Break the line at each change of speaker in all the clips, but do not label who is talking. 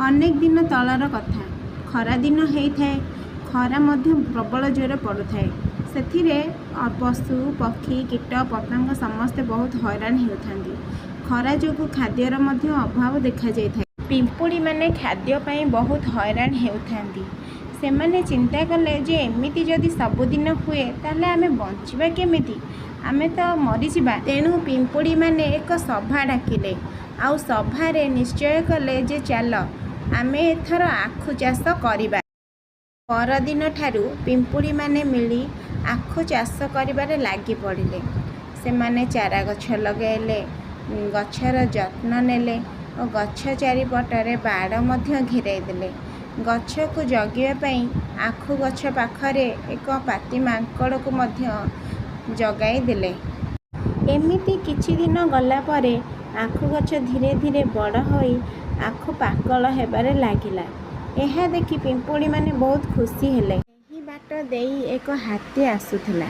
ଅନେକ ଦିନ ତଳର କଥା। ଖରା ଦିନ ହେଇଥାଏ। ଖରା ମଧ୍ୟ ପ୍ରବଳ ଜୋରେ ପଡ଼ୁଥାଏ। ସେଥିରେ ପଶୁ ପକ୍ଷୀ କୀଟ ପତଙ୍ଗ ସମସ୍ତେ ବହୁତ ହଇରାଣ ହେଉଥାନ୍ତି। ଖରା ଯୋଗୁଁ ଖାଦ୍ୟର ମଧ୍ୟ ଅଭାବ ଦେଖାଯାଇଥାଏ। ପିମ୍ପୁଡ଼ିମାନେ ଖାଦ୍ୟ ପାଇଁ ବହୁତ ହଇରାଣ ହେଉଥାନ୍ତି। ସେମାନେ ଚିନ୍ତା କଲେ ଯେ ଏମିତି ଯଦି ସବୁଦିନ ହୁଏ ତାହେଲେ ଆମେ ବଞ୍ଚିବା କେମିତି? ଆମେ ତ ମରିଯିବା। ତେଣୁ ପିମ୍ପୁଡ଼ିମାନେ ଏକ ସଭା ଡାକିଲେ। ଆଉ ସଭାରେ ନିଶ୍ଚୟ କଲେ ଯେ ଚାଲ ଆମେ ଏଥର ଆଖୁ ଚାଷ କରିବା। ପରଦିନ ଠାରୁ ପିମ୍ପୁଡ଼ିମାନେ ମିଳି ଆଖୁ ଚାଷ କରିବାରେ ଲାଗି ପଡ଼ିଲେ। ସେମାନେ ଚାରା ଗଛ ଲଗାଇଲେ, ଗଛର ଯତ୍ନ ନେଲେ ଓ ଗଛ ଚାରିପଟରେ ବାଡ଼ ମଧ୍ୟ ଘେରାଇ ଦେଲେ। ଗଛକୁ ଜଗିବା ପାଇଁ ଆଖୁ ଗଛ ପାଖରେ ଏକ ପାତି ମାଙ୍କଡ଼କୁ ମଧ୍ୟ ଜଗାଇ ଦେଲେ। ଏମିତି କିଛି ଦିନ ଗଲା ପରେ ଆଖୁ ଗଛ ଧୀରେ ଧୀରେ ବଡ଼ ହୋଇ ଆଖୁ ପାକଳ ହେବାରେ ଲାଗିଲା। ଏହା ଦେଖି ପିମ୍ପୁଡ଼ିମାନେ ବହୁତ ଖୁସି ହେଲେ। ଏହି ବାଟ ଦେଇ ଏକ ହାତୀ ଆସୁଥିଲା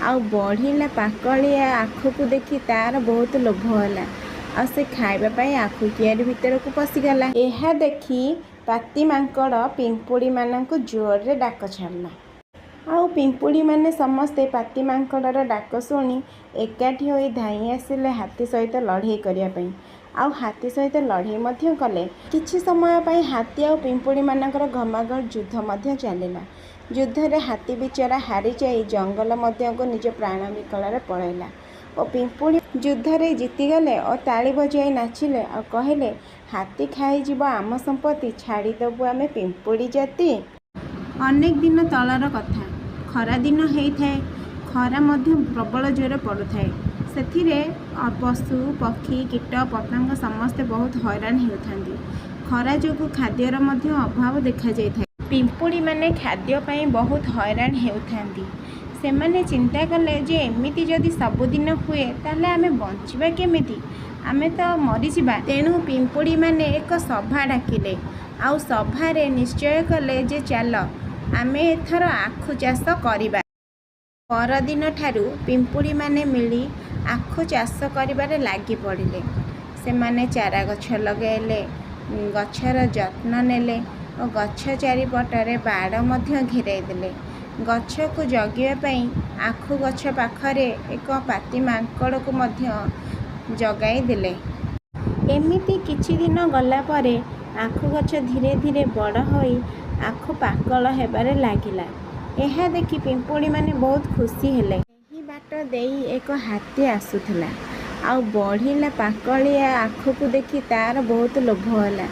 ଆଉ ବଢ଼ିଲା ପାକଳିଆ ଆଖୁକୁ ଦେଖି ତାର ବହୁତ ଲୋଭ ହେଲା ଆଉ ସେ ଖାଇବା ପାଇଁ ଆଖୁ କିଆରୀ ଭିତରକୁ ପଶିଗଲା। ଏହା ଦେଖି ପାତି ମାଙ୍କଡ଼ ପିମ୍ପୁଡ଼ିମାନଙ୍କୁ ଜୋରରେ ଡାକ ଛାଡ଼ିଲା। ଆଉ ପିମ୍ପୁଡ଼ିମାନେ ସମସ୍ତେ ପାତି ମାଙ୍କଡ଼ର ଡାକ ଶୁଣି ଏକାଠି ହୋଇ ଧାଇଁ ଆସିଲେ ହାତୀ ସହିତ ଲଢ଼େଇ କରିବା ପାଇଁ। ଆଉ ହାତୀ ସହିତ ଲଢ଼େଇ ମଧ୍ୟ କଲେ। କିଛି ସମୟ ପାଇଁ ହାତୀ ଆଉ ପିମ୍ପୁଡ଼ିମାନଙ୍କର ଘମାଘୋଟ ଯୁଦ୍ଧ ମଧ୍ୟ ଚାଲିଲା। ଯୁଦ୍ଧରେ ହାତୀ ବିଚରା ହାରିଯାଇ ଜଙ୍ଗଲ ମଧ୍ୟକୁ ନିଜ ପ୍ରାଣ ବିକଳରେ ପଳାଇଲା ଓ ପିମ୍ପୁଡ଼ି ଯୁଦ୍ଧରେ ଜିତିଗଲେ ଓ ତାଳି ବଜାଇ ନାଚିଲେ ଆଉ କହିଲେ, ହାତୀ ଖାଇଯିବ ଆମ ସମ୍ପତ୍ତି, ଛାଡ଼ିଦେବୁ ଆମେ ପିମ୍ପୁଡ଼ି ଜାତି। ଅନେକ ଦିନ ତଳର କଥା। ଖରା ଦିନ ହେଇଥାଏ। ଖରା ମଧ୍ୟ ପ୍ରବଳ ଜୋରେ ପଡ଼ୁଥାଏ। ସେଥିରେ ପଶୁ ପକ୍ଷୀ କୀଟ ପତଙ୍ଗ ସମସ୍ତେ ବହୁତ ହଇରାଣ ହେଉଥାନ୍ତି। ଖରା ଯୋଗୁଁ ଖାଦ୍ୟର ମଧ୍ୟ ଅଭାବ ଦେଖାଯାଇଥାଏ। ପିମ୍ପୁଡ଼ିମାନେ ଖାଦ୍ୟ ପାଇଁ ବହୁତ ହଇରାଣ ହେଉଥାନ୍ତି। ସେମାନେ ଚିନ୍ତା କଲେ ଯେ ଏମିତି ଯଦି ସବୁଦିନ ହୁଏ ତାହେଲେ ଆମେ ବଞ୍ଚିବା କେମିତି? ଆମେ ତ ମରିଯିବା। ତେଣୁ ପିମ୍ପୁଡ଼ିମାନେ ଏକ ସଭା ଡାକିଲେ ଆଉ ସଭାରେ ନିଶ୍ଚୟ କଲେ ଯେ ଚାଲ ଆମେ ଏଥର ଆଖୁ ଚାଷ କରିବା। ପରଦିନ ଠାରୁ ପିମ୍ପୁଡ଼ିମାନେ ମିଳି ଆଖୁ ଚାଷ କରିବାରେ ଲାଗି ପଡ଼ିଲେ। ସେମାନେ ଚାରା ଗଛ ଲଗାଇଲେ, ଗଛର ଯତ୍ନ ନେଲେ ଓ ଗଛ ଚାରିପଟରେ ବାଡ଼ ମଧ୍ୟ ଘେରାଇ ଦେଲେ। ଗଛକୁ ଜଗିବା ପାଇଁ ଆଖୁ ଗଛ ପାଖରେ ଏକ ପାତି ମାଙ୍କଡ଼କୁ ମଧ୍ୟ ଜଗାଇ ଦେଲେ। ଏମିତି କିଛି ଦିନ ଗଲା ପରେ ଆଖୁ ଗଛ ଧୀରେ ଧୀରେ ବଡ଼ ହୋଇ ଆଖୁ ପାକଳ ହେବାରେ ଲାଗିଲା। ଏହା ଦେଖି ପିମ୍ପୁଡ଼ିମାନେ ବହୁତ ଖୁସି ହେଲେ। ଏହି ବାଟ ଦେଇ ଏକ ହାତୀ ଆସୁଥିଲା ଆଉ ବଢ଼ିଲା ପାକଳିଆ ଆଖୁକୁ ଦେଖି ତାର ବହୁତ ଲୋଭ ହେଲା